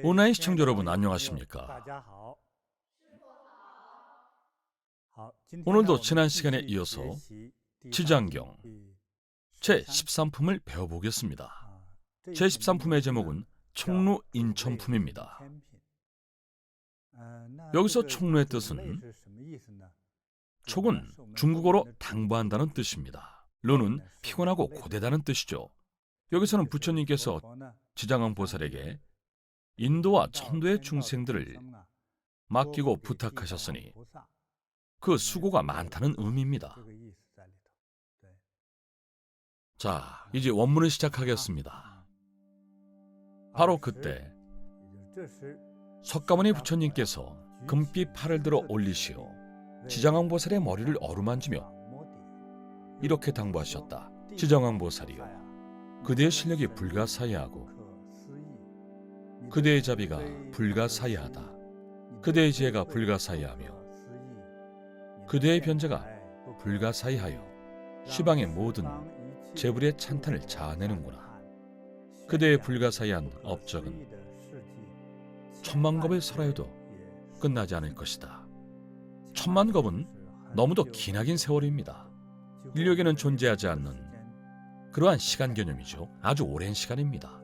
온라인 시청자 여러분 안녕하십니까? 오늘도 지난 시간에 이어서 지장경 제13품을 배워보겠습니다. 제13품의 제목은 총루인천품입니다. 여기서 총루의 뜻은 촉은 중국어로 당부한다는 뜻입니다. 루는 피곤하고 고되다는 뜻이죠. 여기서는 부처님께서 지장왕 보살에게 인도와 천도의 중생들을 맡기고 부탁하셨으니 그 수고가 많다는 의미입니다. 자, 이제 원문을 시작하겠습니다. 바로 그때 석가모니 부처님께서 금빛 팔을 들어 올리시어 지장왕 보살의 머리를 어루만지며 이렇게 당부하셨다. 지장왕 보살이여, 그대의 실력이 불가사의하고 그대의 자비가 불가사의하다. 그대의 지혜가 불가사의하며 그대의 변제가 불가사의하여 시방의 모든 재불의 찬탄을 자아내는구나. 그대의 불가사의한 업적은 천만겁을 설하여도 끝나지 않을 것이다. 천만겁은 너무도 기나긴 세월입니다. 인력에는 존재하지 않는 그러한 시간 개념이죠. 아주 오랜 시간입니다.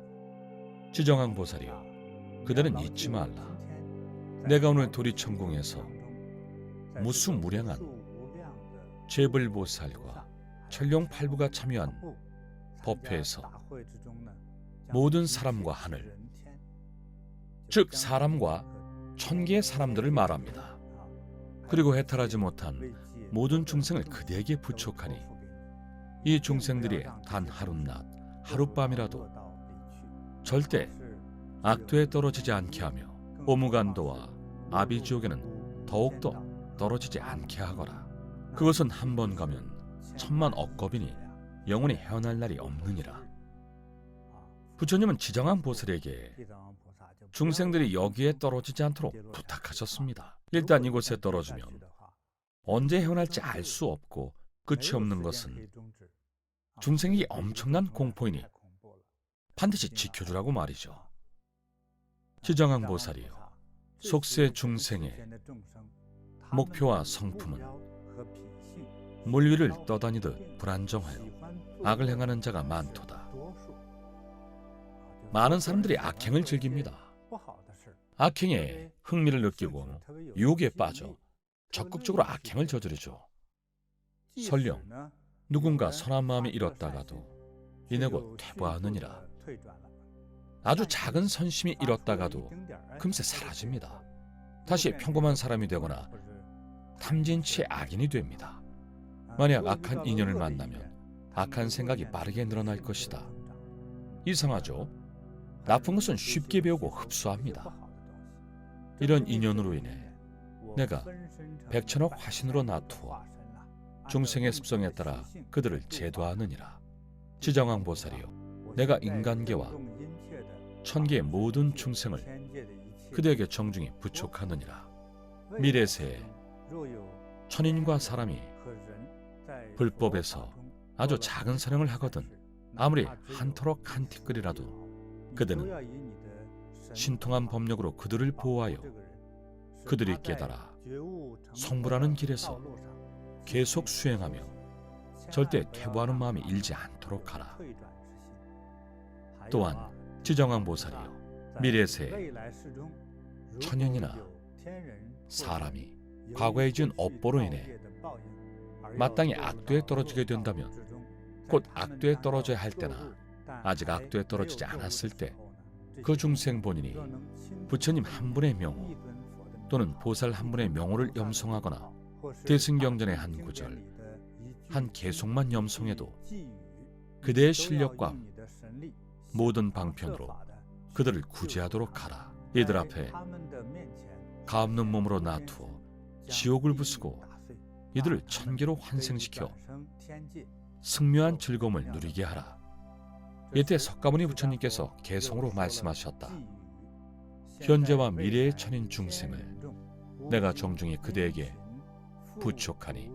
지정왕 보살이여, 그대는 잊지 말라. 내가 오늘 도리천궁에서 무수무량한 재불보살과 천룡팔부가 참여한 법회에서 모든 사람과 하늘, 즉 사람과 천개의 사람들을 말합니다. 그리고 해탈하지 못한 모든 중생을 그대에게 부촉하니 이 중생들이 단 하룻낮 하룻밤이라도 절대 악도에 떨어지지 않게 하며 오무간도와 아비지옥에는 더욱더 떨어지지 않게 하거라. 그것은 한 번 가면 천만 억겁이니 영원히 헤어날 날이 없느니라. 부처님은 지정왕 보살에게 중생들이 여기에 떨어지지 않도록 부탁하셨습니다. 일단 이곳에 떨어지면 언제 헤어날지 알 수 없고 끝이 없는 것은 중생이 엄청난 공포이니 반드시 지켜주라고 말이죠. 지정왕 보살이요, 속세 중생의 목표와 성품은 물 위를 떠다니듯 불안정하여 악을 행하는 자가 많도다. 많은 사람들이 악행을 즐깁니다. 악행에 흥미를 느끼고 유혹에 빠져 적극적으로 악행을 저지르죠. 설령 누군가 선한 마음이 일었다가도 이내 곧 퇴보하느니라. 아주 작은 선심이 일었다가도 금세 사라집니다. 다시 평범한 사람이 되거나 탐진치의 악인이 됩니다. 만약 악한 인연을 만나면 악한 생각이 빠르게 늘어날 것이다. 이상하죠? 나쁜 것은 쉽게 배우고 흡수합니다. 이런 인연으로 인해 내가 백천억 화신으로 나투어 중생의 습성에 따라 그들을 제도하느니라. 지정왕 보살이요, 내가 인간계와 천계의 모든 중생을 그대에게 정중히 부촉하느니라. 미래세에 천인과 사람이 불법에서 아주 작은 선행을 하거든 아무리 한터럭 한 티끌이라도 그대는 신통한 법력으로 그들을 보호하여 그들이 깨달아 성불하는 길에서 계속 수행하며 절대 퇴보하는 마음이 일지 않도록 하라. 또한 지정왕 보살이요, 미래세에 천연이나 사람이 과거에 지은 업보로 인해 마땅히 악도에 떨어지게 된다면 곧 악도에 떨어져야 할 때나 아직 악도에 떨어지지 않았을 때 그 중생 본인이 부처님 한 분의 명호 또는 보살 한 분의 명호를 염송하거나 대승경전의 한 구절, 한 개송만 염송해도 그대의 실력과 모든 방편으로 그들을 구제하도록 하라. 이들 앞에 가없는 몸으로 놔두어 지옥을 부수고 이들을 천계로 환생시켜 승묘한 즐거움을 누리게 하라. 이때 석가모니 부처님께서 개성으로 말씀하셨다. 현재와 미래의 천인 중생을 내가 정중히 그대에게 부촉하니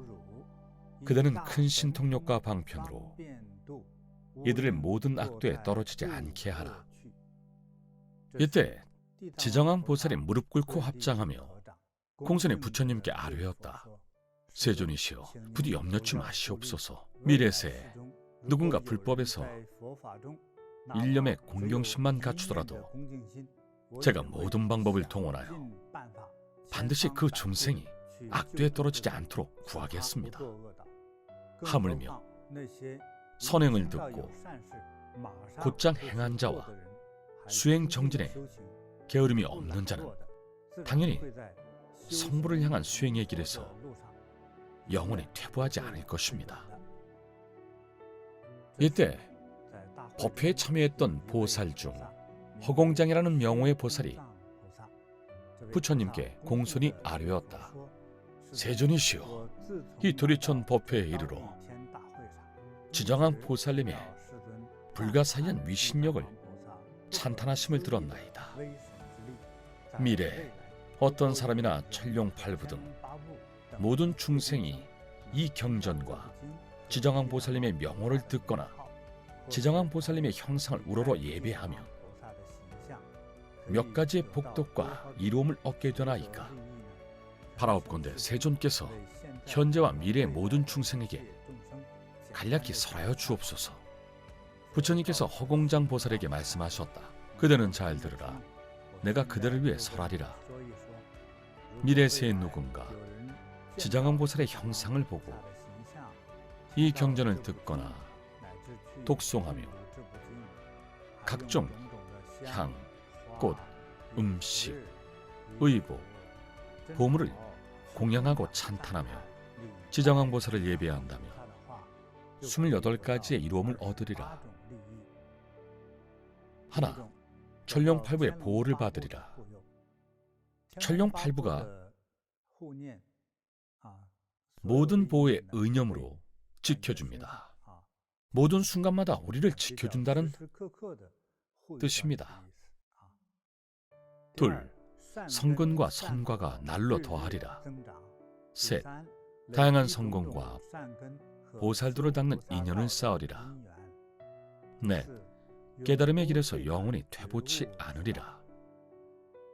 그대는 큰 신통력과 방편으로 이들의 모든 악도에 떨어지지 않게 하라. 이때 지정왕 보살이 무릎 꿇고 합장하며 공손히 부처님께 아뢰었다. 세존이시여, 부디 염려치 마시옵소서. 미래세에 누군가 불법에서 일념의 공경심만 갖추더라도 제가 모든 방법을 동원하여 반드시 그 중생이 악도에 떨어지지 않도록 구하겠습니다. 하물며 선행을 듣고 곧장 행한 자와 수행 정진에 게으름이 없는 자는 당연히 성부를 향한 수행의 길에서 영원히 퇴보하지 않을 것입니다. 이때 법회에 참여했던 보살 중 허공장이라는 명호의 보살이 부처님께 공손히 아뢰었다. 세존이시여, 이 도리천 법회에 이르러 지정왕 보살님의 불가사의한 위신력을 찬탄하심을 들었나이다. 미래에 어떤 사람이나 천룡팔부 등 모든 중생이 이 경전과 지정왕 보살님의 명호를 듣거나 지정왕 보살님의 형상을 우러러 예배하며 몇 가지의 복덕과 이로움을 얻게 되나이까. 바라옵건대 세존께서 현재와 미래의 모든 중생에게 간략히 설하여 주옵소서. 부처님께서 허공장 보살에게 말씀하셨다. 그대는 잘 들으라. 내가 그대를 위해 설하리라. 미래세의 누군가 지정왕 보살의 형상을 보고 이 경전을 듣거나 독송하며 각종 향, 꽃, 음식, 의복, 보물을 공양하고 찬탄하며 지정왕 보살을 예배한다며 28가지의 이로움을 얻으리라. 하나, 천룡팔부의 보호를 받으리라. 천룡팔부가 모든 보호의 의념으로 지켜줍니다. 모든 순간마다 우리를 지켜준다는 뜻입니다. 둘, 성근과 선과가 날로 더하리라. 셋, 다양한 성공과 보살도를 닦는 인연을 쌓으리라. 넷, 깨달음의 길에서 영원히 퇴보치 않으리라.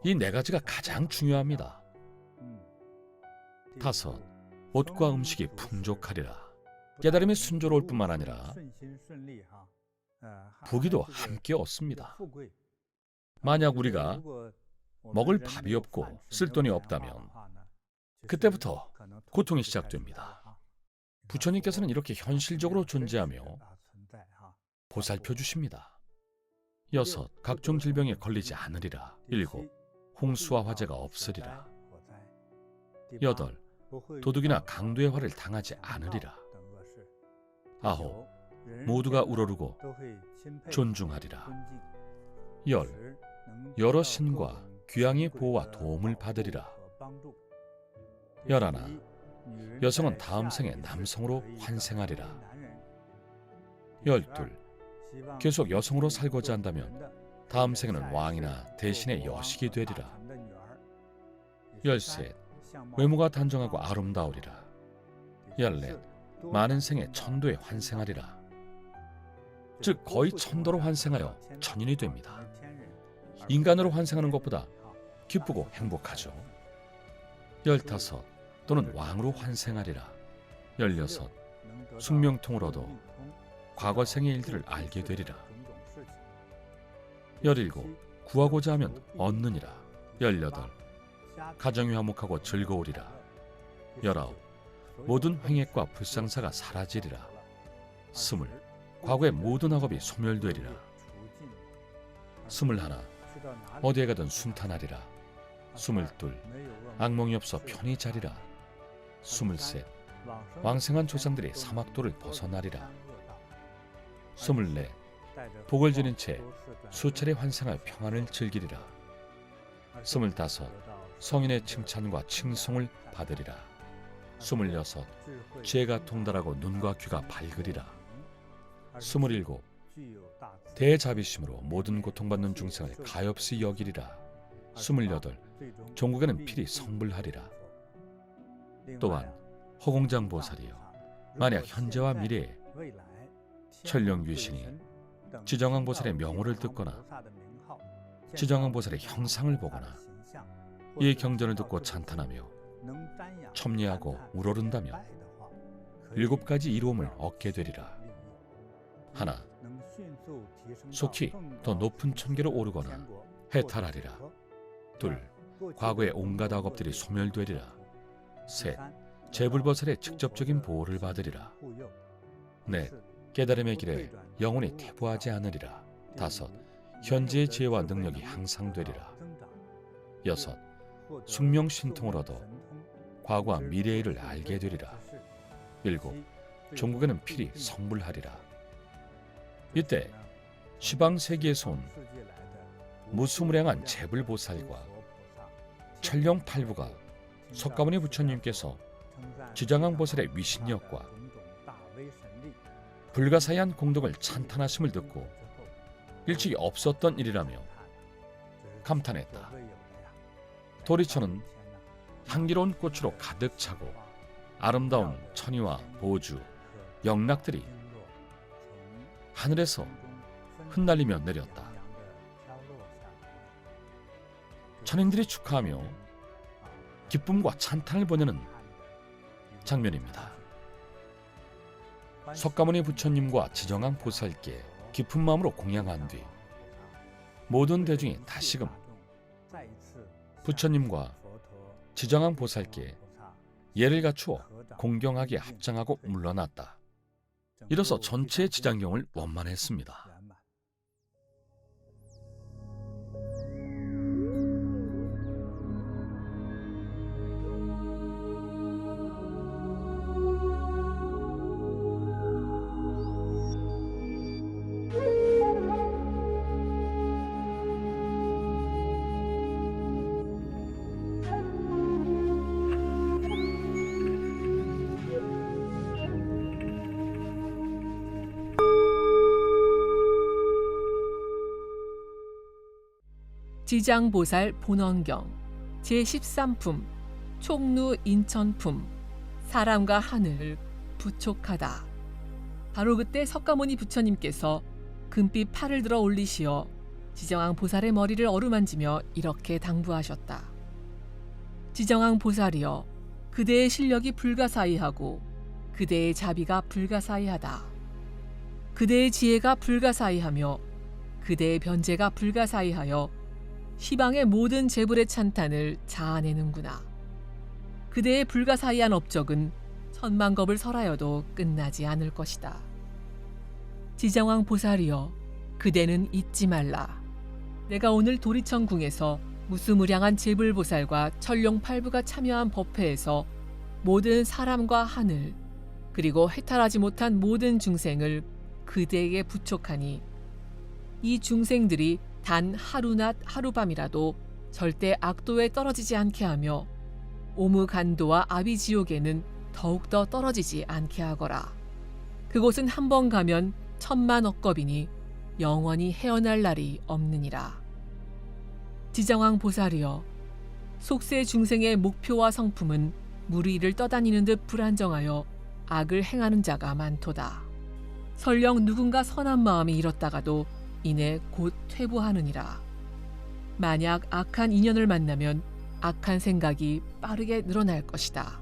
이 네 가지가 가장 중요합니다. 다섯, 옷과 음식이 풍족하리라. 깨달음이 순조로울 뿐만 아니라 부귀도 함께 얻습니다. 만약 우리가 먹을 밥이 없고 쓸 돈이 없다면 그때부터 고통이 시작됩니다. 부처님께서는 이렇게 현실적으로 존재하며 보살펴 주십니다. 여섯, 각종 질병에 걸리지 않으리라. 일곱, 홍수와 화재가 없으리라. 여덟, 도둑이나 강도의 화를 당하지 않으리라. 아홉, 모두가 우러르고 존중하리라. 열, 여러 신과 귀양의 보호와 도움을 받으리라. 열하나, 여성은 다음 생에 남성으로 환생하리라. 열둘, 계속 여성으로 살고자 한다면 다음 생에는 왕이나 대신의 여식이 되리라. 열셋, 외모가 단정하고 아름다우리라. 열넷, 많은 생에 천도에 환생하리라. 즉 거의 천도로 환생하여 천인이 됩니다. 인간으로 환생하는 것보다 기쁘고 행복하죠. 열다섯, 또는 왕으로 환생하리라. 열여섯, 숙명통을 얻어 과거 생의 일들을 알게 되리라. 열일곱, 구하고자 하면 얻느니라. 열여덟, 가정이 화목하고 즐거우리라. 열아홉, 모든 횡액과 불상사가 사라지리라. 스물, 과거의 모든 학업이 소멸되리라. 스물하나, 어디에 가든 순탄하리라. 스물둘, 악몽이 없어 편히 자리라. 스물셋, 왕생한 조상들이 사막도를 벗어나리라. 스물넷, 복을 지닌 채 수차례 환생할 평안을 즐기리라. 스물다섯, 성인의 칭찬과 칭송을 받으리라. 스물여섯, 지혜가 통달하고 눈과 귀가 밝으리라. 스물일곱, 대자비심으로 모든 고통받는 중생을 가엾이 여기리라. 스물여덟, 종국에는 필히 성불하리라. 또한 허공장 보살이여, 만약 현재와 미래에 천룡귀신이 지정왕 보살의 명호를 듣거나 지정왕 보살의 형상을 보거나 이 경전을 듣고 찬탄하며 첨예하고 우러른다면 7가지 이로움을 얻게 되리라. 하나, 속히 더 높은 천계로 오르거나 해탈하리라. 둘, 과거의 온갖 악업들이 소멸되리라. 셋, 재불보살의 직접적인 보호를 받으리라. 넷, 깨달음의 길에 영원히 퇴보하지 않으리라. 다섯, 현재의 지혜와 능력이 향상되리라. 여섯, 숙명신통을 얻어 과거와 미래의 일을 알게 되리라. 일곱, 종국에는 필히 성불하리라. 이때 시방세계에서 온 무수무량한 재불보살과 천룡팔부가 석가모니 부처님께서 지정왕 보살의 위신력과 불가사의한 공덕을 찬탄하심을 듣고 일찍이 없었던 일이라며 감탄했다. 도리천은 향기로운 꽃으로 가득 차고 아름다운 천이와 보주, 영락들이 하늘에서 흩날리며 내렸다. 천인들이 축하하며 기쁨과 찬탄을 보내는 장면입니다. 석가모니 부처님과 지정왕 보살께 깊은 마음으로 공양한 뒤 모든 대중이 다시금 부처님과 지정왕 보살께 예를 갖추어 공경하게 합장하고 물러났다. 이로써 전체 지장경을 원만했습니다. 지장보살 본원경 제13품 촉루 인천품 사람과 하늘 부촉하다. 바로 그때 석가모니 부처님께서 금빛 팔을 들어 올리시어 지정왕 보살의 머리를 어루만지며 이렇게 당부하셨다. 지정왕 보살이여, 그대의 실력이 불가사의하고 그대의 자비가 불가사의하다. 그대의 지혜가 불가사의하며 그대의 변제가 불가사의하여 시방의 모든 재불의 찬탄을 자아내는구나. 그대의 불가사의한 업적은 천만겁을 설하여도 끝나지 않을 것이다. 지정왕 보살이여, 그대는 잊지 말라. 내가 오늘 도리천궁에서 무수무량한 재불보살과 천룡팔부가 참여한 법회에서 모든 사람과 하늘 그리고 해탈하지 못한 모든 중생을 그대에게 부촉하니 이 중생들이 단 하루낮 하루밤이라도 절대 악도에 떨어지지 않게 하며 오무간도와 아비지옥에는 더욱더 떨어지지 않게 하거라. 그곳은 한 번 가면 천만 억겁이니 영원히 헤어날 날이 없느니라. 지정왕 보살이여, 속세 중생의 목표와 성품은 무리를 떠다니는 듯 불안정하여 악을 행하는 자가 많도다. 설령 누군가 선한 마음이 일었다가도 이내 곧 퇴보하느니라. 만약 악한 인연을 만나면 악한 생각이 빠르게 늘어날 것이다.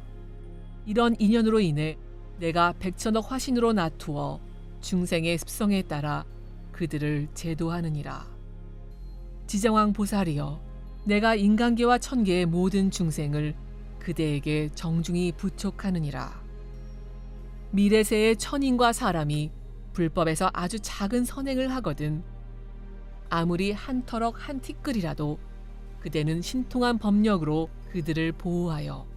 이런 인연으로 인해 내가 백천억 화신으로 나투어 중생의 습성에 따라 그들을 제도하느니라. 지정왕 보살이여, 내가 인간계와 천계의 모든 중생을 그대에게 정중히 부촉하느니라. 미래세의 천인과 사람이 불법에서 아주 작은 선행을 하거든 아무리 한 터럭 한 티끌이라도 그대는 신통한 법력으로 그들을 보호하여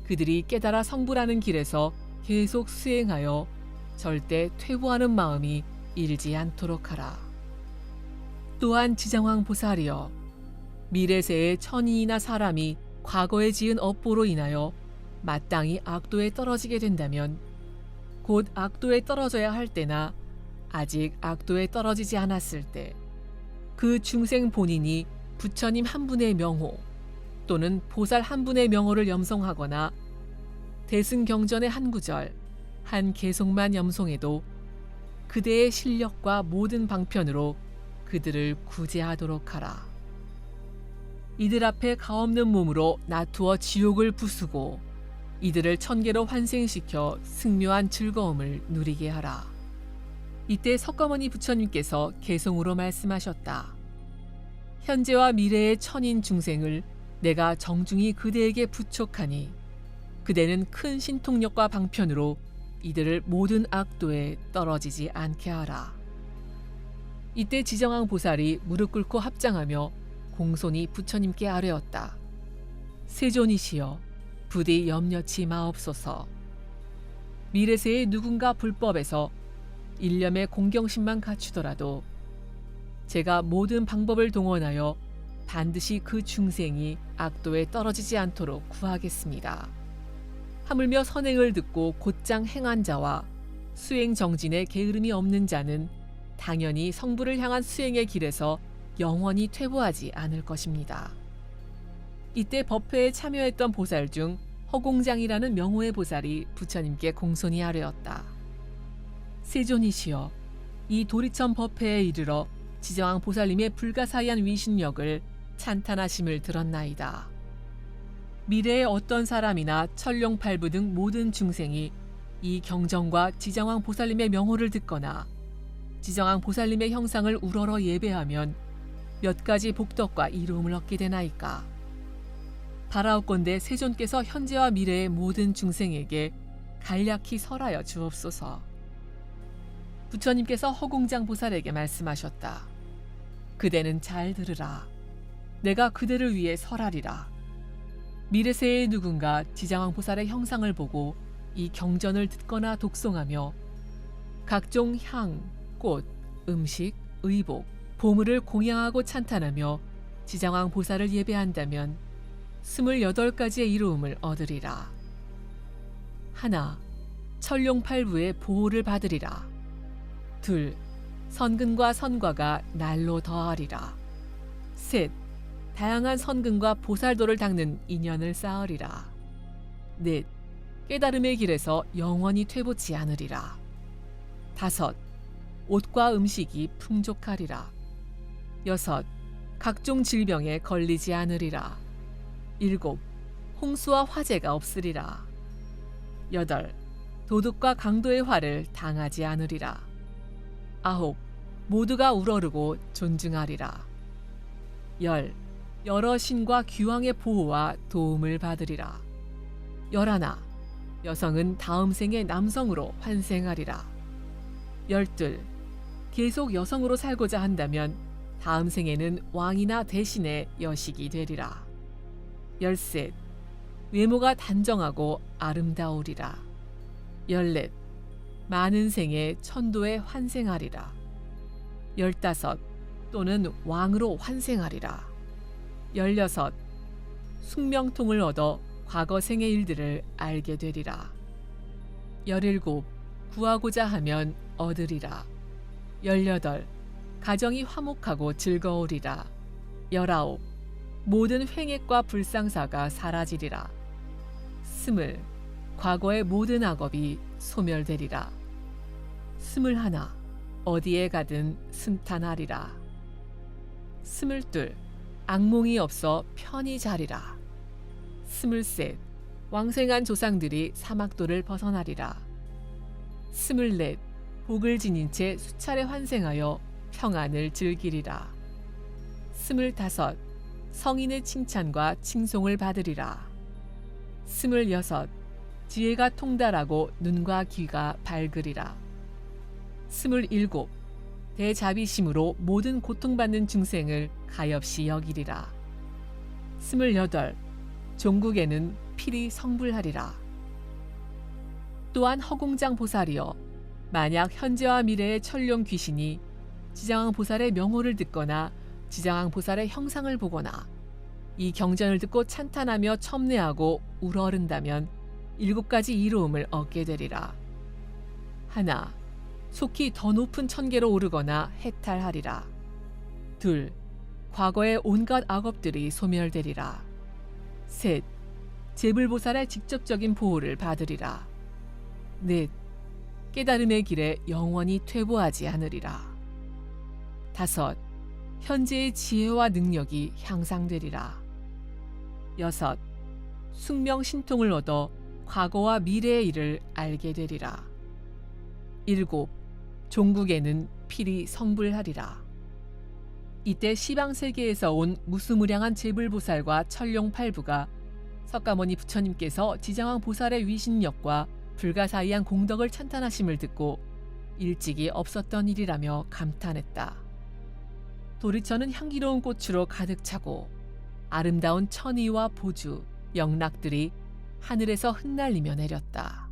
그들이 깨달아 성불하는 길에서 계속 수행하여 절대 퇴보하는 마음이 일지 않도록 하라. 또한 지정왕 보살이여, 미래세의 천인이나 사람이 과거에 지은 업보로 인하여 마땅히 악도에 떨어지게 된다면 곧 악도에 떨어져야 할 때나 아직 악도에 떨어지지 않았을 때 그 중생 본인이 부처님 한 분의 명호 또는 보살 한 분의 명호를 염송하거나 대승경전의 한 구절, 한 개송만 염송해도 그대의 실력과 모든 방편으로 그들을 구제하도록 하라. 이들 앞에 가없는 몸으로 나투어 지옥을 부수고 이들을 천계로 환생시켜 승묘한 즐거움을 누리게 하라. 이때 석가모니 부처님께서 개송으로 말씀하셨다. 현재와 미래의 천인 중생을 내가 정중히 그대에게 부촉하니 그대는 큰 신통력과 방편으로 이들을 모든 악도에 떨어지지 않게 하라. 이때 지정왕 보살이 무릎 꿇고 합장하며 공손히 부처님께 아뢰었다. 세존이시여, 부디 염려치 마옵소서. 미래세의 누군가 불법에서 일념의 공경심만 갖추더라도 제가 모든 방법을 동원하여 반드시 그 중생이 악도에 떨어지지 않도록 구하겠습니다. 하물며 선행을 듣고 곧장 행한 자와 수행 정진에 게으름이 없는 자는 당연히 성부를 향한 수행의 길에서 영원히 퇴보하지 않을 것입니다. 이때 법회에 참여했던 보살 중 허공장이라는 명호의 보살이 부처님께 공손히 아뢰었다. 세존이시여, 이 도리천 법회에 이르러 지정왕 보살님의 불가사의한 위신력을 찬탄하심을 들었나이다. 미래의 어떤 사람이나 천룡팔부 등 모든 중생이 이 경전과 지정왕 보살님의 명호를 듣거나 지정왕 보살님의 형상을 우러러 예배하면 몇 가지 복덕과 이로움을 얻게 되나이까. 바라옵건대 세존께서 현재와 미래의 모든 중생에게 간략히 설하여 주옵소서. 부처님께서 허공장 보살에게 말씀하셨다. 그대는 잘 들으라. 내가 그대를 위해 설하리라. 미래세의 누군가 지정왕 보살의 형상을 보고 이 경전을 듣거나 독송하며 각종 향, 꽃, 음식, 의복, 보물을 공양하고 찬탄하며 지정왕 보살을 예배한다면 28가지의 이로움을 얻으리라. 하나, 천룡팔부의 보호를 받으리라. 둘, 선근과 선과가 날로 더하리라. 셋, 다양한 선근과 보살도를 닦는 인연을 쌓으리라. 넷, 깨달음의 길에서 영원히 퇴보치 않으리라. 다섯, 옷과 음식이 풍족하리라. 여섯, 각종 질병에 걸리지 않으리라. 일곱, 홍수와 화재가 없으리라. 여덟, 도둑과 강도의 화를 당하지 않으리라. 아홉, 모두가 우러르고 존중하리라. 열, 여러 신과 귀왕의 보호와 도움을 받으리라. 열하나, 여성은 다음 생에 남성으로 환생하리라. 열둘, 계속 여성으로 살고자 한다면 다음 생에는 왕이나 대신의 여식이 되리라. 열셋, 외모가 단정하고 아름다우리라. 열넷, 많은 생에 천도에 환생하리라. 열다섯, 또는 왕으로 환생하리라. 열여섯, 숙명통을 얻어 과거 생의 일들을 알게 되리라. 열일곱, 구하고자 하면 얻으리라. 열여덟, 가정이 화목하고 즐거우리라. 열아홉, 모든 횡액과 불상사가 사라지리라. 스물, 과거의 모든 악업이 소멸되리라. 스물하나, 어디에 가든 승탄하리라. 스물둘, 악몽이 없어 편히 자리라. 스물셋, 왕생한 조상들이 사막도를 벗어나리라. 스물넷, 복을 지닌 채 수차례 환생하여 평안을 즐기리라. 스물다섯, 성인의 칭찬과 칭송을 받으리라. 스물여섯, 지혜가 통달하고 눈과 귀가 밝으리라. 스물일곱, 대자비심으로 모든 고통받는 중생을 가엾이 여기리라. 스물여덟, 종국에는 필히 성불하리라. 또한 허공장 보살이여, 만약 현재와 미래의 천룡 귀신이 지정왕 보살의 명호를 듣거나 지정왕 보살의 형상을 보거나 이 경전을 듣고 찬탄하며 첨례하고 우러른다면 7가지 이로움을 얻게 되리라. 하나, 속히 더 높은 천계로 오르거나 해탈하리라. 둘, 과거의 온갖 악업들이 소멸되리라. 셋, 제불보살의 직접적인 보호를 받으리라. 넷, 깨달음의 길에 영원히 퇴보하지 않으리라. 다섯, 현재의 지혜와 능력이 향상되리라. 6. 숙명 신통을 얻어 과거와 미래의 일을 알게 되리라. 7. 종국에는 필히 성불하리라. 이때 시방세계에서 온 무수무량한 제불보살과 천룡팔부가 석가모니 부처님께서 지장왕 보살의 위신력과 불가사의한 공덕을 찬탄하심을 듣고 일찍이 없었던 일이라며 감탄했다. 도리천은 향기로운 꽃으로 가득 차고 아름다운 천이와 보주, 영락들이 하늘에서 흩날리며 내렸다.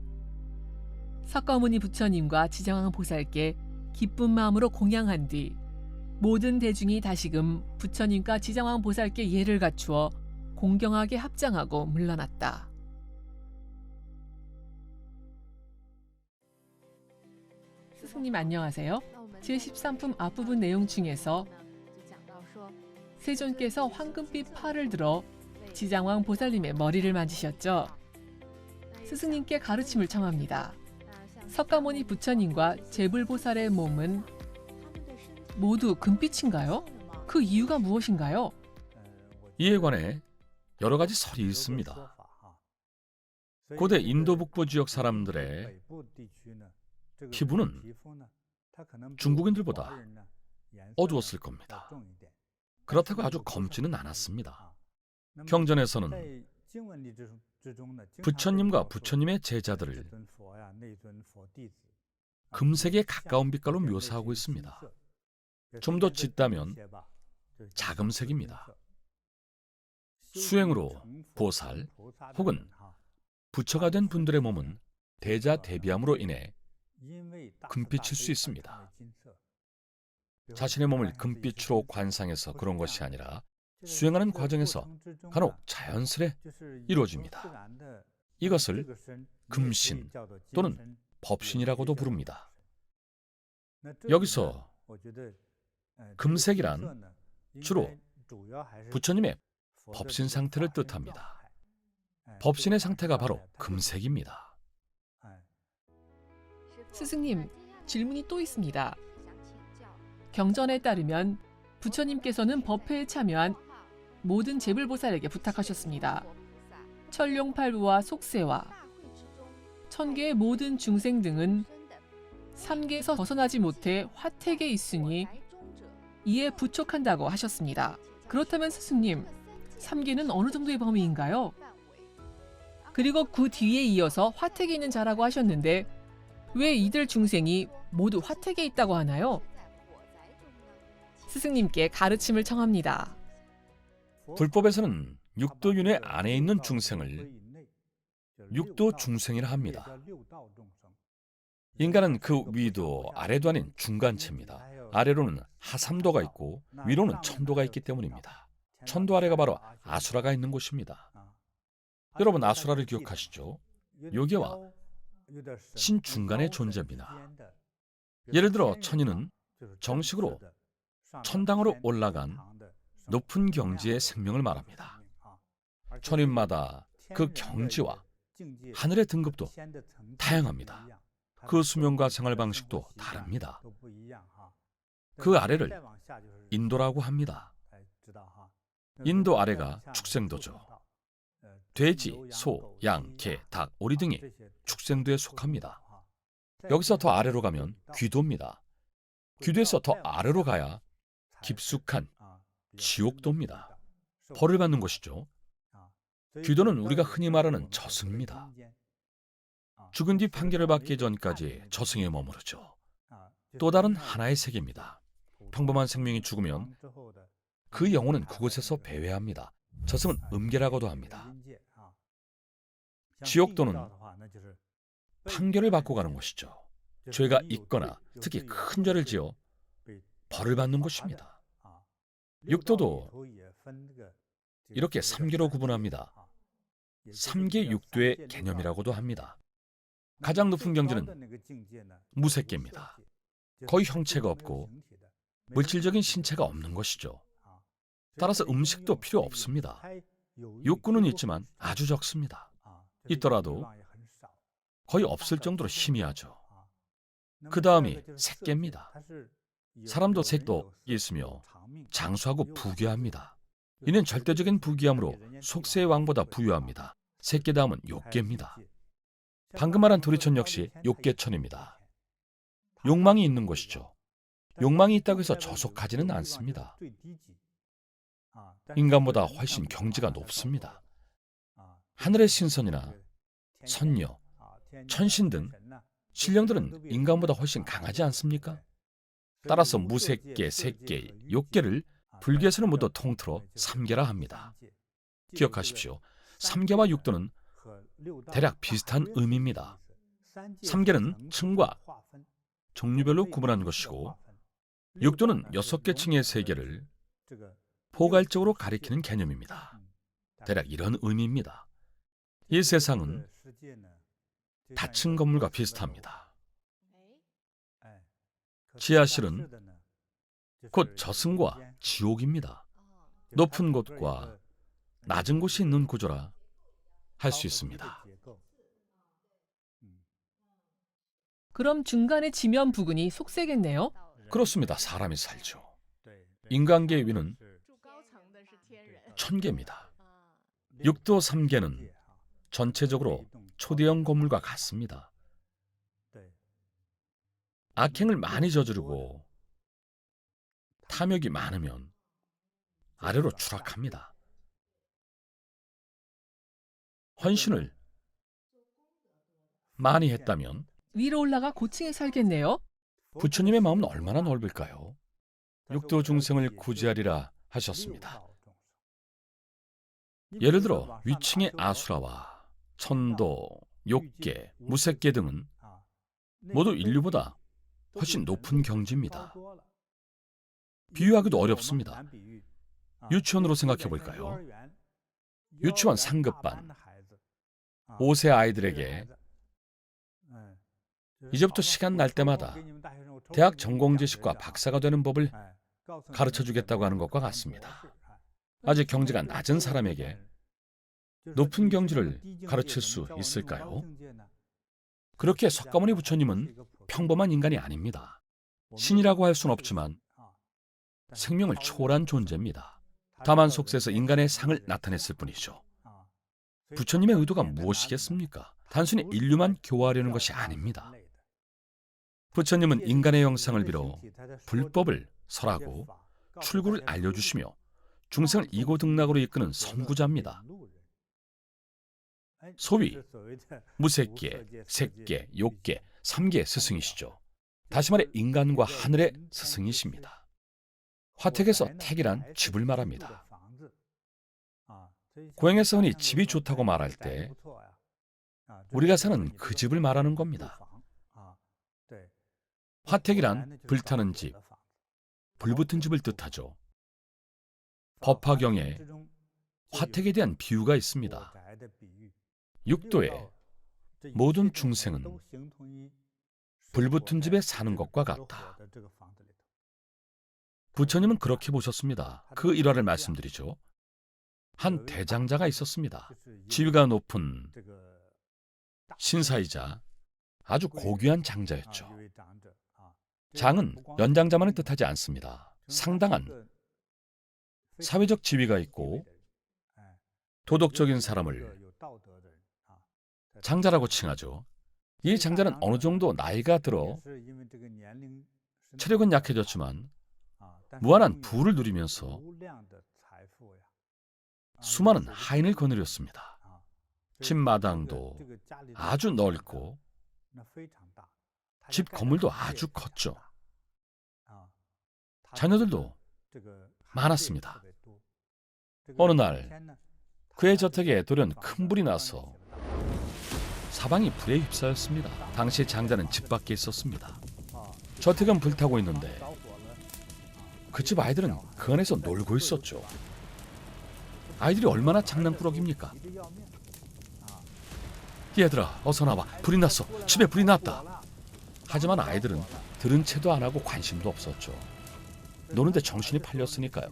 석가모니 부처님과 지장왕 보살께 기쁜 마음으로 공양한 뒤 모든 대중이 다시금 부처님과 지장왕 보살께 예를 갖추어 공경하게 합장하고 물러났다. 스승님 안녕하세요. 제13품 앞부분 내용 중에서 세존께서 황금빛 팔을 들어 지장왕 보살님의 머리를 만지셨죠. 스승님께 가르침을 청합니다. 석가모니 부처님과 제불보살의 몸은 모두 금빛인가요? 그 이유가 무엇인가요? 이에 관해 여러 가지 설이 있습니다. 고대 인도 북부 지역 사람들의 피부는 중국인들보다 어두웠을 겁니다. 그렇다고 아주 검지는 않았습니다. 경전에서는 부처님과 부처님의 제자들을 금색에 가까운 빛깔로 묘사하고 있습니다. 좀 더 짙다면 자금색입니다. 수행으로 보살 혹은 부처가 된 분들의 몸은 대자대비함으로 인해 금빛일 수 있습니다. 자신의 몸을 금빛으로 관상해서 그런 것이 아니라 수행하는 과정에서 간혹 자연스레 이루어집니다. 이것을 금신 또는 법신이라고도 부릅니다. 여기서 금색이란 주로 부처님의 법신 상태를 뜻합니다. 법신의 상태가 바로 금색입니다. 스승님, 질문이 또 있습니다. 경전에 따르면 부처님께서는 법회에 참여한 모든 제불보살에게 부탁하셨습니다. 천룡팔부와 속세와 천계의 모든 중생 등은 삼계에서 벗어나지 못해 화택에 있으니 이에 부촉한다고 하셨습니다. 그렇다면 스승님, 삼계는 어느 정도의 범위인가요? 그리고 그 뒤에 이어서 화택에 있는 자라고 하셨는데 왜 이들 중생이 모두 화택에 있다고 하나요? 스승님께 가르침을 청합니다. 불법에서는 육도윤회 안에 있는 중생을 육도 중생이라 합니다. 인간은 그 위도 아래도 아닌 중간체입니다. 아래로는 하삼도가 있고 위로는 천도가 있기 때문입니다. 천도 아래가 바로 아수라가 있는 곳입니다. 여러분 아수라를 기억하시죠? 요괴와 신중간의 존재입니다. 예를 들어 천인은 정식으로 천당으로 올라간 높은 경지의 생명을 말합니다. 천인마다 그 경지와 하늘의 등급도 다양합니다. 그 수명과 생활 방식도 다릅니다. 그 아래를 인도라고 합니다. 인도 아래가 축생도죠. 돼지, 소, 양, 개, 닭, 오리 등이 축생도에 속합니다. 여기서 더 아래로 가면 귀도입니다. 귀도에서 더 아래로 가야 깊숙한 지옥도입니다. 벌을 받는 곳이죠. 귀도는 우리가 흔히 말하는 저승입니다. 죽은 뒤 판결을 받기 전까지 저승에 머무르죠. 또 다른 하나의 세계입니다. 평범한 생명이 죽으면 그 영혼은 그곳에서 배회합니다. 저승은 음계라고도 합니다. 지옥도는 판결을 받고 가는 곳이죠. 죄가 있거나 특히 큰 죄를 지어 벌을 받는 곳입니다. 육도도 이렇게 3계로 구분합니다. 3계 육도의 개념이라고도 합니다. 가장 높은 경지는 무색계입니다. 거의 형체가 없고 물질적인 신체가 없는 것이죠. 따라서 음식도 필요 없습니다. 욕구는 있지만 아주 적습니다. 있더라도 거의 없을 정도로 희미하죠. 그 다음이 색계입니다. 사람도 색도 있으며 장수하고 부귀합니다. 이는 절대적인 부귀함으로 속세의 왕보다 부유합니다. 셋계 다음은 욕계입니다. 방금 말한 도리천 역시 욕계천입니다. 욕망이 있는 것이죠. 욕망이 있다고 해서 저속하지는 않습니다. 인간보다 훨씬 경지가 높습니다. 하늘의 신선이나 선녀, 천신 등 신령들은 인간보다 훨씬 강하지 않습니까? 따라서 무색계, 색계, 욕계를 불교에서는 모두 통틀어 삼계라 합니다. 기억하십시오. 삼계와 육도는 대략 비슷한 의미입니다. 삼계는 층과 종류별로 구분한 것이고 육도는 6개 층의 세계를 포괄적으로 가리키는 개념입니다. 대략 이런 의미입니다. 이 세상은 다층 건물과 비슷합니다. 지하실은 곧 저승과 지옥입니다. 높은 곳과 낮은 곳이 있는 구조라 할 수 있습니다. 그럼 중간의 지면 부근이 속세겠네요. 그렇습니다. 사람이 살죠. 인간계의 위는 천계입니다. 육도 3계는 전체적으로 초대형 건물과 같습니다. 악행을 많이 저지르고 탐욕이 많으면 아래로 추락합니다. 헌신을 많이 했다면 위로 올라가 고층에 살겠네요. 부처님의 마음은 얼마나 넓을까요? 육도 중생을 구제하리라 하셨습니다. 예를 들어 위층의 아수라와 천도, 욕계, 무색계 등은 모두 인류보다 훨씬 높은 경지입니다. 비유하기도 어렵습니다. 유치원으로 생각해 볼까요? 유치원 상급반 5세 아이들에게 이제부터 시간 날 때마다 대학 전공 지식과 박사가 되는 법을 가르쳐주겠다고 하는 것과 같습니다. 아직 경지가 낮은 사람에게 높은 경지를 가르칠 수 있을까요? 그렇게 석가모니 부처님은 평범한 인간이 아닙니다. 신이라고 할 수는 없지만 생명을 초월한 존재입니다. 다만 속세에서 인간의 상을 나타냈을 뿐이죠. 부처님의 의도가 무엇이겠습니까? 단순히 인류만 교화하려는 것이 아닙니다. 부처님은 인간의 영상을 빌어 불법을 설하고 출구를 알려주시며 중생을 이고등락으로 이끄는 선구자입니다. 소위 무색계, 색계, 욕계, 삼계 스승이시죠. 다시 말해 인간과 하늘의 스승이십니다. 화택에서 택이란 집을 말합니다. 고향에서 흔히 집이 좋다고 말할 때 우리가 사는 그 집을 말하는 겁니다. 화택이란 불타는 집, 불붙은 집을 뜻하죠. 법화경에 화택에 대한 비유가 있습니다. 육도의 모든 중생은 불붙은 집에 사는 것과 같다. 부처님은 그렇게 보셨습니다. 그 일화를 말씀드리죠. 한 대장자가 있었습니다. 지위가 높은 신사이자 아주 고귀한 장자였죠. 장은 연장자만을 뜻하지 않습니다. 상당한 사회적 지위가 있고 도덕적인 사람을 장자라고 칭하죠. 이 장자는 어느 정도 나이가 들어 체력은 약해졌지만 무한한 부를 누리면서 수많은 하인을 거느렸습니다. 집마당도 아주 넓고 집 건물도 아주 컸죠. 자녀들도 많았습니다. 어느 날 그의 저택에 돌연 큰 불이 나서 사방이 불에 휩싸였습니다. 당시 장자는 집 밖에 있었습니다. 저택은 불타고 있는데 그 집 아이들은 그 안에서 놀고 있었죠. 아이들이 얼마나 장난꾸러기입니까? 얘들아, 어서 나와. 불이 났어. 집에 불이 났다. 하지만 아이들은 들은 채도 안 하고 관심도 없었죠. 노는데 정신이 팔렸으니까요.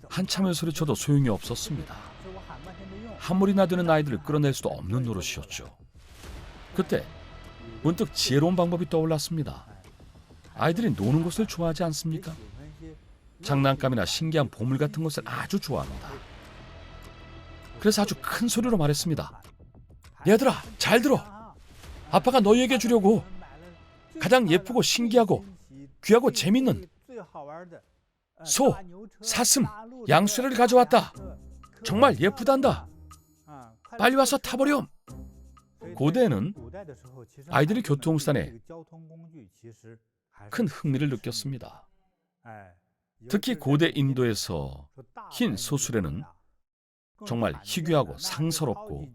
한참을 소리쳐도 소용이 없었습니다. 한 물이나 되는 아이들을 끌어낼 수도 없는 노릇이었죠. 그때 문득 지혜로운 방법이 떠올랐습니다. 아이들이 노는 것을 좋아하지 않습니까? 장난감이나 신기한 보물 같은 것을 아주 좋아합니다. 그래서 아주 큰 소리로 말했습니다. 얘들아, 잘 들어. 아빠가 너희에게 주려고 가장 예쁘고 신기하고 귀하고 재밌는 소, 사슴, 양수를 가져왔다. 정말 예쁘단다. 빨리 와서 타보렴. 고대에는 아이들이 교통수단에 큰 흥미를 느꼈습니다. 특히 고대 인도에서 흰 소수레는 정말 희귀하고 상스럽고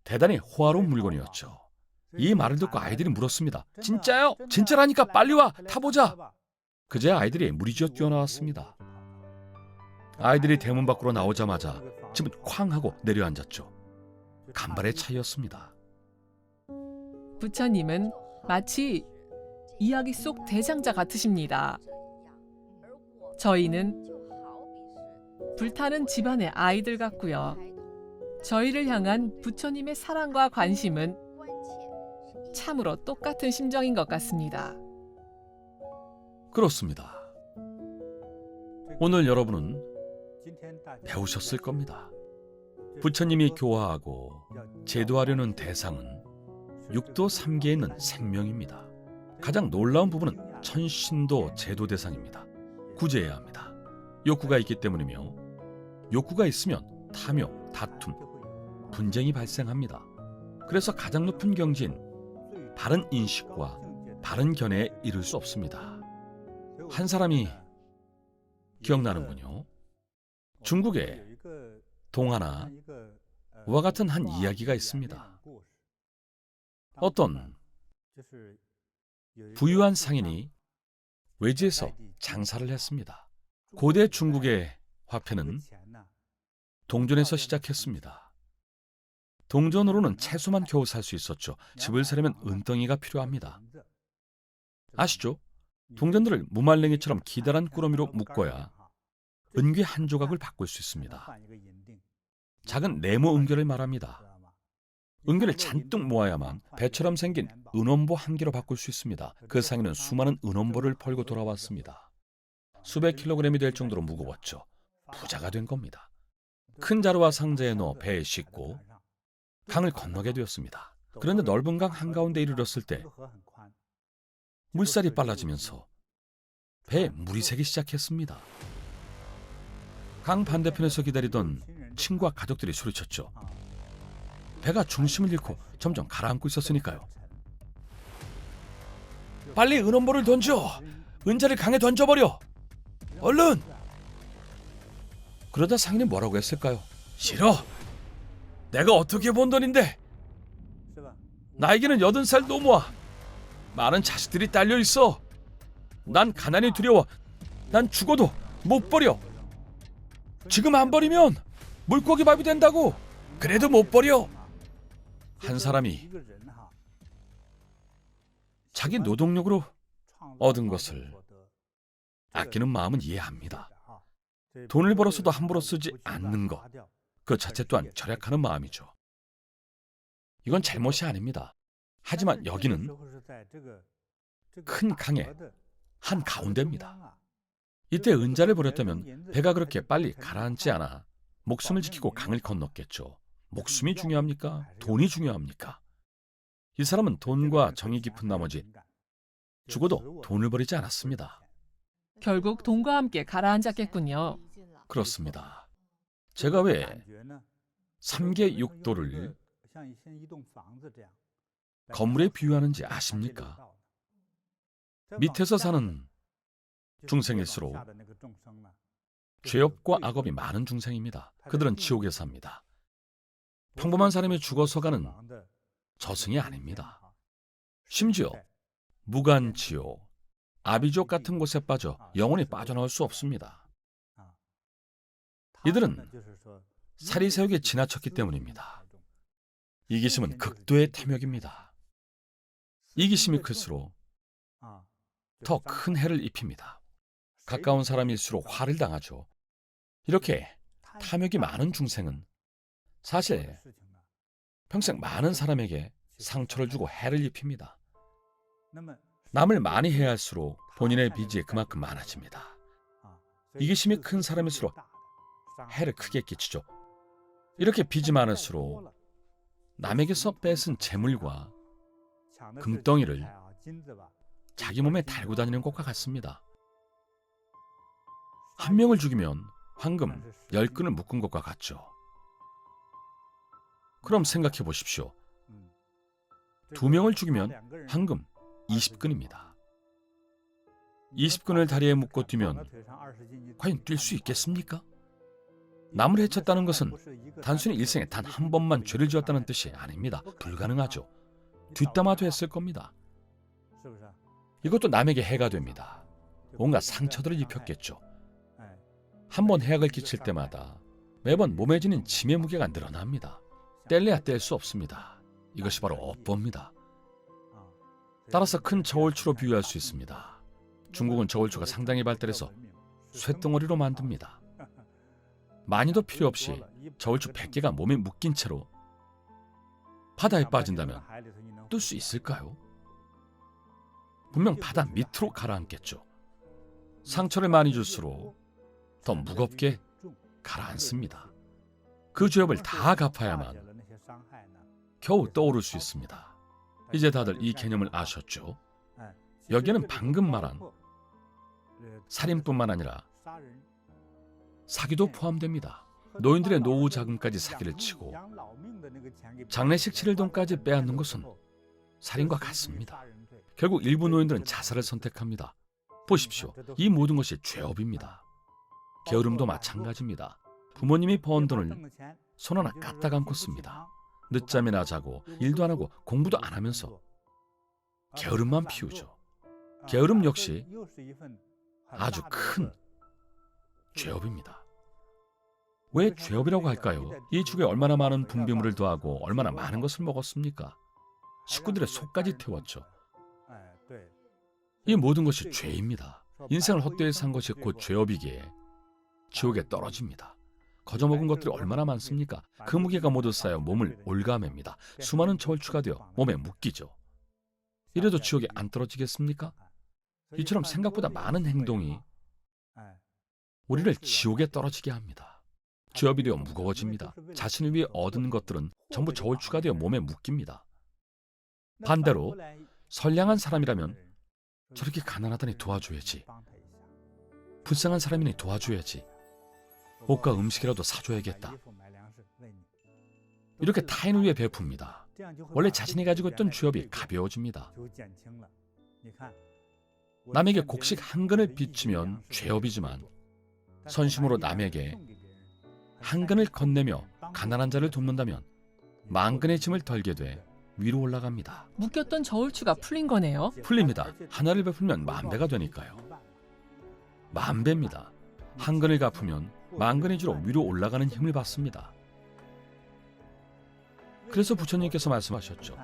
대단히 호화로운 물건이었죠. 이 말을 듣고 아이들이 물었습니다. 진짜요? 진짜라니까 빨리 와 타보자. 그제야 아이들이 무리지어 뛰어나왔습니다. 아이들이 대문 밖으로 나오자마자 집은 쾅 하고 내려앉았죠. 간발의 차이였습니다. 부처님은 마치 이야기 속 대장자 같으십니다. 저희는 불타는 집안의 아이들 같고요. 저희를 향한 부처님의 사랑과 관심은 참으로 똑같은 심정인 것 같습니다. 그렇습니다. 오늘 여러분은 배우셨을 겁니다. 부처님이 교화하고 제도하려는 대상은 육도 3계에 있는 생명입니다. 가장 놀라운 부분은 천신도 제도 대상입니다. 구제해야 합니다. 욕구가 있기 때문이며 욕구가 있으면 탐욕, 다툼, 분쟁이 발생합니다. 그래서 가장 높은 경지인 바른 인식과 바른 견해에 이를 수 없습니다. 한 사람이 기억나는군요. 중국에 동화나 와 같은 한 이야기가 있습니다. 어떤 부유한 상인이 외지에서 장사를 했습니다. 고대 중국의 화폐는 동전에서 시작했습니다. 동전으로는 채소만 겨우 살 수 있었죠. 집을 사려면 은덩이가 필요합니다. 아시죠? 동전들을 무말랭이처럼 기다란 꾸러미로 묶어야 은괴 한 조각을 바꿀 수 있습니다. 작은 네모 은괴를 말합니다. 은괴를 잔뜩 모아야만 배처럼 생긴 은원보 한 개로 바꿀 수 있습니다. 그 상인은 수많은 은원보를 펄고 돌아왔습니다. 수백 킬로그램이 될 정도로 무거웠죠. 부자가 된 겁니다. 큰 자루와 상자에 넣어 배에 싣고 강을 건너게 되었습니다. 그런데 넓은 강 한가운데 이르렀을 때 물살이 빨라지면서 배에 물이 새기 시작했습니다. 강 반대편에서 기다리던 친구와 가족들이 소리쳤죠. 배가 중심을 잃고 점점 가라앉고 있었으니까요. 빨리 은원보를 던져! 은자를 강에 던져버려! 얼른! 그러자 상인이 뭐라고 했을까요? 싫어! 내가 어떻게 번 돈인데! 나에게는 80살 노모와 많은 자식들이 딸려있어! 난 가난이 두려워! 난 죽어도 못 버려! 지금 안 버리면 물고기 밥이 된다고! 그래도 못 버려! 한 사람이 자기 노동력으로 얻은 것을 아끼는 마음은 이해합니다. 돈을 벌어서도 함부로 쓰지 않는 것, 그 자체 또한 절약하는 마음이죠. 이건 잘못이 아닙니다. 하지만 여기는 큰 강의 한 가운데입니다. 이때 은자를 버렸다면 배가 그렇게 빨리 가라앉지 않아 목숨을 지키고 강을 건넜겠죠. 목숨이 중요합니까? 돈이 중요합니까? 이 사람은 돈과 정이 깊은 나머지 죽어도 돈을 버리지 않았습니다. 결국 돈과 함께 가라앉았겠군요. 그렇습니다. 제가 왜 3계 육도를 건물에 비유하는지 아십니까? 밑에서 사는 중생일수록 죄업과 악업이 많은 중생입니다. 그들은 지옥에 삽니다. 평범한 사람이 죽어서 가는 저승이 아닙니다. 심지어 무간지옥, 아비지옥 같은 곳에 빠져 영원히 빠져나올 수 없습니다. 이들은 사리사욕에 지나쳤기 때문입니다. 이기심은 극도의 탐욕입니다. 이기심이 클수록 더 큰 해를 입힙니다. 가까운 사람일수록 화를 당하죠. 이렇게 탐욕이 많은 중생은 사실 평생 많은 사람에게 상처를 주고 해를 입힙니다. 남을 많이 해할수록 본인의 빚이 그만큼 많아집니다. 이기심이 큰 사람일수록 해를 크게 끼치죠. 이렇게 빚이 많을수록 남에게서 뺏은 재물과 금덩이를 자기 몸에 달고 다니는 것과 같습니다. 한 명을 죽이면 황금 10근을 묶은 것과 같죠. 그럼 생각해 보십시오. 2명을 죽이면 황금 20근입니다. 20근을 다리에 묶고 뛰면 과연 뛸 수 있겠습니까? 남을 해쳤다는 것은 단순히 일생에 단 한 번만 죄를 지었다는 뜻이 아닙니다. 불가능하죠. 뒷담화도 했을 겁니다. 이것도 남에게 해가 됩니다. 온갖 상처들을 입혔겠죠. 한 번 해악을 끼칠 때마다 매번 몸에 지닌 짐의 무게가 늘어납니다. 뗄래야 뗄 수 없습니다. 이것이 바로 업보입니다. 따라서 큰 저울추로 비유할 수 있습니다. 중국은 저울추가 상당히 발달해서 쇳덩어리로 만듭니다. 많이도 필요 없이 저울추 100개가 몸에 묶인 채로 바다에 빠진다면 뜰 수 있을까요? 분명 바다 밑으로 가라앉겠죠. 상처를 많이 줄수록 더 무겁게 가라앉습니다. 그 죄업을 다 갚아야만 겨우 떠오를 수 있습니다. 이제 다들 이 개념을 아셨죠? 여기에는 방금 말한 살인뿐만 아니라 사기도 포함됩니다. 노인들의 노후 자금까지 사기를 치고 장례식 치를 돈까지 빼앗는 것은 살인과 같습니다. 결국 일부 노인들은 자살을 선택합니다. 보십시오. 이 모든 것이 죄업입니다. 게으름도 마찬가지입니다. 부모님이 번 돈을 손 하나 까딱 않고 씁니다. 늦잠이나 자고 일도 안 하고 공부도 안 하면서 게으름만 피우죠. 게으름 역시 아주 큰 죄업입니다. 왜 죄업이라고 할까요? 이 죽에 얼마나 많은 분비물을 더하고 얼마나 많은 것을 먹었습니까? 식구들의 속까지 태웠죠. 이 모든 것이 죄입니다. 인생을 헛되이 산 것이 곧 죄업이기에 지옥에 떨어집니다. 거저먹은 것들이 얼마나 많습니까? 그 무게가 모두 쌓여 몸을 올가맵니다. 수많은 저울추가 되어 몸에 묶이죠. 이래도 지옥에 안 떨어지겠습니까? 이처럼 생각보다 많은 행동이 우리를 지옥에 떨어지게 합니다. 죄업이 되어 무거워집니다. 자신을 위해 얻은 것들은 전부 저울추가 되어 몸에 묶입니다. 반대로 선량한 사람이라면 저렇게 가난하다니 도와줘야지. 불쌍한 사람이니 도와줘야지. 옷과 음식이라도 사줘야겠다. 이렇게 타인을 위해 베풉니다. 원래 자신이 가지고 있던 죄업이 가벼워집니다. 남에게 곡식 한 근을 빚지면 죄업이지만 선심으로 남에게 한 근을 건네며 가난한 자를 돕는다면 만 근의 짐을 덜게 돼 위로 올라갑니다. 묶였던 저울추가 풀린 거네요. 풀립니다. 하나를 베풀면 만 배가 되니까요. 만 배입니다. 한 근을 갚으면 만 근의 주로 위로 올라가는 힘을 받습니다. 그래서 부처님께서 말씀하셨죠.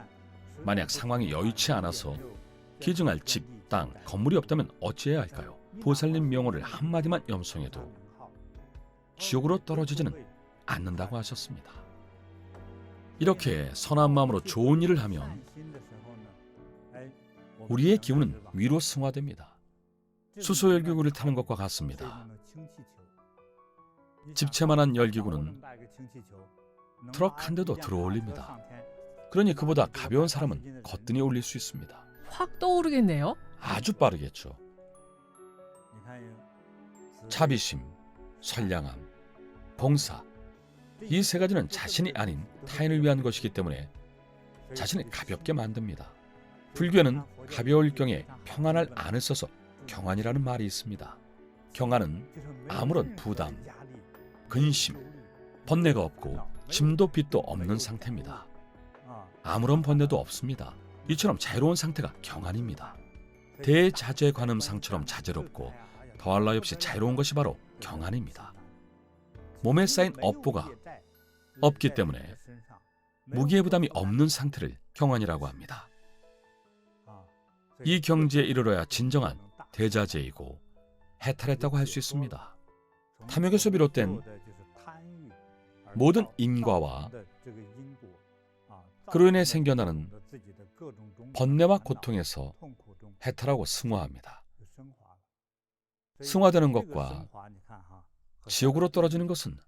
만약 상황이 여의치 않아서 기증할 집, 땅, 건물이 없다면 어찌해야 할까요? 보살님 명호를 한마디만 염송해도 지옥으로 떨어지지는 않는다고 하셨습니다. 이렇게 선한 마음으로 좋은 일을 하면 우리의 기운은 위로 승화됩니다. 수소 열기구를 타는 것과 같습니다. 집채만한 열기구는 트럭 한 대도 들어올립니다. 그러니 그보다 가벼운 사람은 거뜬히 올릴 수 있습니다. 확 떠오르겠네요. 아주 빠르겠죠. 자비심, 선량함, 봉사, 이 세 가지는 자신이 아닌 타인을 위한 것이기 때문에 자신을 가볍게 만듭니다. 불교에는 가벼울 경에 평안할 안을 써서 경안이라는 말이 있습니다. 경안은 아무런 부담, 근심, 번뇌가 없고 짐도 빚도 없는 상태입니다. 아무런 번뇌도 없습니다. 이처럼 자유로운 상태가 경안입니다. 대자재관음상처럼 자재롭고 더할 나위 없이 자유로운 것이 바로 경안입니다. 몸에 쌓인 업보가 없기 때문에 무기의 부담이 없는 상태를 경안이라고 합니다. 이 경지에 이르러야 진정한 대자재이고 해탈했다고 할 수 있습니다. 탐욕에서 비롯된 모든 인과와 그로 인해 생겨나는 번뇌와 고통에서 해탈하고 승화합니다. 승화되는 것과 지옥으로 떨어지는 것은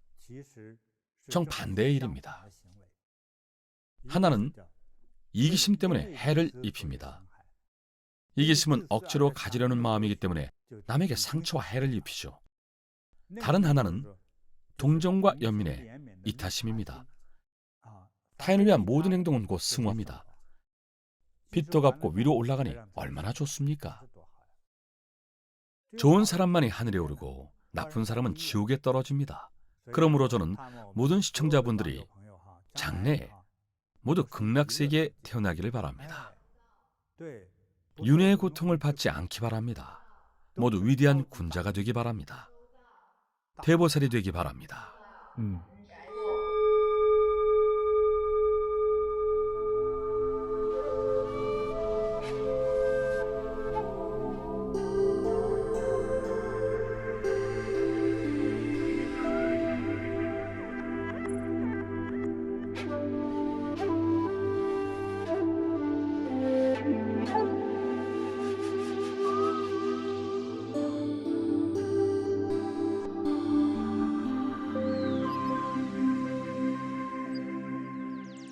정반대의 일입니다. 하나는 이기심 때문에 해를 입힙니다. 이기심은 억지로 가지려는 마음이기 때문에 남에게 상처와 해를 입히죠. 다른 하나는 동정과 연민의 이타심입니다. 타인을 위한 모든 행동은 곧 승화입니다. 빚도 갚고 위로 올라가니 얼마나 좋습니까? 좋은 사람만이 하늘에 오르고 나쁜 사람은 지옥에 떨어집니다. 그러므로 저는 모든 시청자분들이 장래에 모두 극락세계에 태어나기를 바랍니다. 윤회의 고통을 받지 않기 바랍니다. 모두 위대한 군자가 되기 바랍니다. 대보살이 되기 바랍니다.